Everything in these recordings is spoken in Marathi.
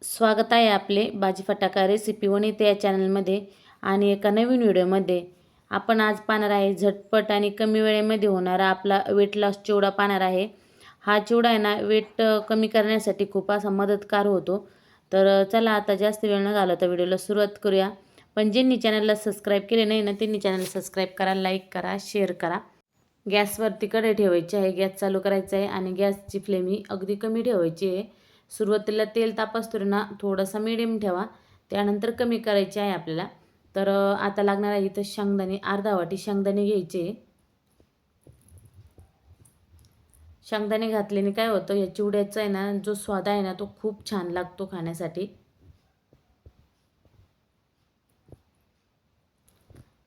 स्वागत आहे आपले भाजी फटाका रेसिपी वनिता या चॅनलमध्ये आणि एका नवीन व्हिडिओमध्ये आपण आज पाहणार आहे झटपट आणि कमी वेळेमध्ये होणारा आपला वेट लॉस चिवडा पाहणार आहे। हा चिवडा आहे ना वेट कमी करण्यासाठी खूप असा मदतगार होतो। तर चला आता जास्त वेळ न घालवता व्हिडिओला सुरुवात करूया। पण ज्यांनी चॅनलला सबस्क्राइब केले नाही ना त्यांनी चॅनल सबस्क्राइब करा, लाईक करा, शेअर करा। गॅसवरती कढई ठेवायची आहे, गॅस चालू करायचा आहे आणि गॅसची फ्लेम ही अगदी कमी ठेवायची आहे। सुरुवातीला तेल तापसताना थोडासा मीडियम ठेवा, त्यानंतर कमी करायचे आहे आपल्याला। तर आता लागणार आहे इथं शेंगदाणे, अर्धा वाटी शेंगदाणे घ्यायचे। शेंगदाणे घातल्याने काय होतं या चिवड्याचा आहे ना जो स्वाद आहे ना तो खूप छान लागतो खाण्यासाठी।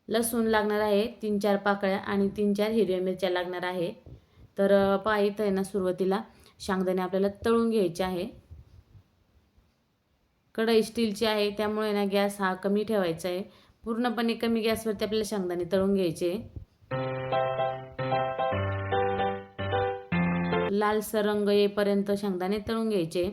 लसूण लागणार आहे 3-4 पाकळ्या आणि 3-4 हिरव्या मिरच्या लागणार आहे। तर पहा इथं आहे ना सुरुवातीला शेंगदाणे आपल्याला तळून घ्यायचे आहे। कढई स्टीलची आहे त्यामुळे ना गॅस हा कमी ठेवायचा आहे। पूर्णपणे कमी गॅसवरती आपल्याला शेंगदाणे तळून घ्यायचे। लालसर रंग येईपर्यंत शेंगदाणे तळून घ्यायचे।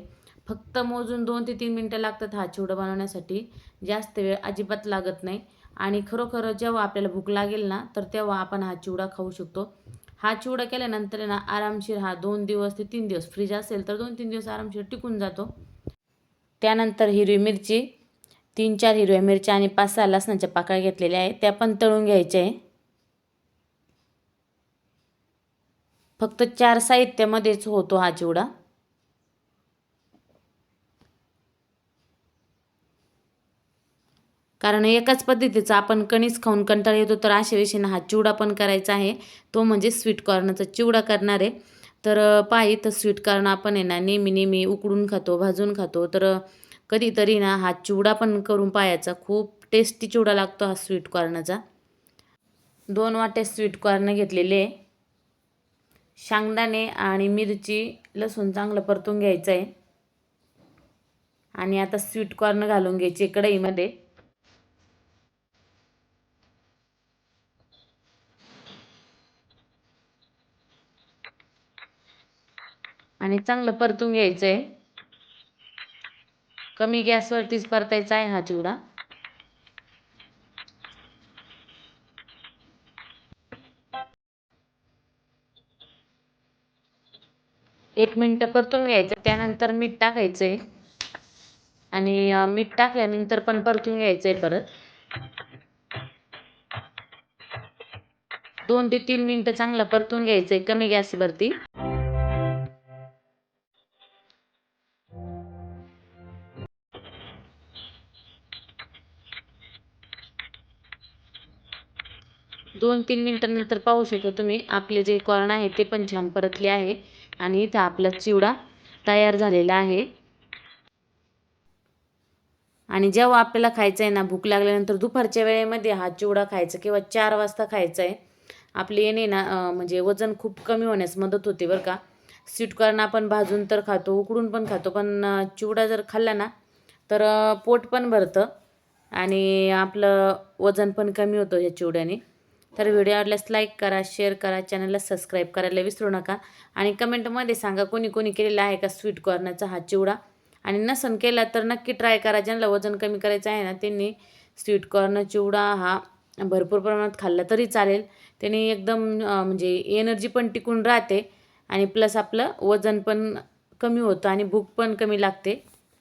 फक्त मोजून 2 ते 3 मिनिटं लागतात हा चिवडा बनवण्यासाठी, जास्त वेळ अजिबात लागत नाही। आणि खरोखर जेव्हा आपल्याला भूक लागेल ना तर तेव्हा आपण हा चिवडा खाऊ शकतो। हा चिवडा केल्यानंतर ना आरामशीर हा 2 दिवस ते 3 दिवस, फ्रीज असेल तर 2-3 दिवस आरामशीर टिकून जातो। त्यानंतर हिरवी मिरची, 3-4 हिरव्या मिरच्या आणि 5-6 लसणाच्या पाकळ्या घेतलेल्या आहेत, त्या पण तळून घ्यायच्या आहे। फक्त 4 साहित्यामध्येच होतो हा चिवडा। कारण एकाच पद्धतीचा आपण कणीस खाऊन कंटाळा येतो, तर अशा वेळेला हा चिवडा पण करायचा आहे, तो म्हणजे स्वीट कॉर्नचा चिवडा करणार आहे। तर पहा इथं स्वीट कॉर्न आपण आहे ना नेहमी उकडून खातो, भाजून खातो, तर कधीतरी ना हा चिवडा पण करून पाहायचा। खूप टेस्टी चिवडा लागतो हा स्वीट कॉर्नचा। 2 वाट्या स्वीट कॉर्न घेतलेले, शेंगदाणे आणि मिरची, लसूण चांगलं परतून घ्यायचं आहे आणि आता स्वीट कॉर्न घालून घ्यायचे कढईमध्ये आणि चांगलं परतून घ्यायचं आहे। कमी गॅसवरतीच परतायचा आहे हा चिवडा। एक मिनिट परतून घ्यायचं, त्यानंतर मीठ टाकायचंय आणि मीठ टाकल्यानंतर पण परतून घ्यायचंय परत 2 ते 3 मिनिटं चांगलं परतून घ्यायचंय कमी गॅसवरती। दोन 3 मिनिटांनंतर पाहू शकता तुम्ही आपले जे कॉर्न आहे ते पण छान परतले आहे आणि इथं आपला चिवडा तयार झालेला आहे। आणि जेव्हा आपल्याला खायचं आहे ना भूक लागल्यानंतर दुपारच्या वेळेमध्ये हा चिवडा खायचा किंवा 4 वाजता खायचा आहे। आपले येणे ना म्हणजे वजन खूप कमी होण्यास मदत होते बरं का। स्वीट कॉर्न आपण भाजून तर खातो, उकडून पण खातो, पण चिवडा जर खाल्ला ना तर पोट पण भरतं आणि आपलं वजन पण कमी होतं या चिवड्याने। तर व्हिडिओ आवडल्यास लाईक करा, शेअर करा, चॅनलला सबस्क्राईब करायला विसरू नका आणि कमेंटमध्ये सांगा कोणी कोणी केलेला आहे का स्वीट कॉर्नचा हा चिवडा। आणि नसन केला तर नक्की ट्राय करा। ज्यांना वजन कमी करायचं आहे ना त्यांनी स्वीट कॉर्न चिवडा हा भरपूर प्रमाणात खाल्ला तरी चालेल। त्याने एकदम म्हणजे एनर्जी पण टिकून राहते आणि प्लस आपलं वजन पण कमी होतं आणि भूक पण कमी लागते।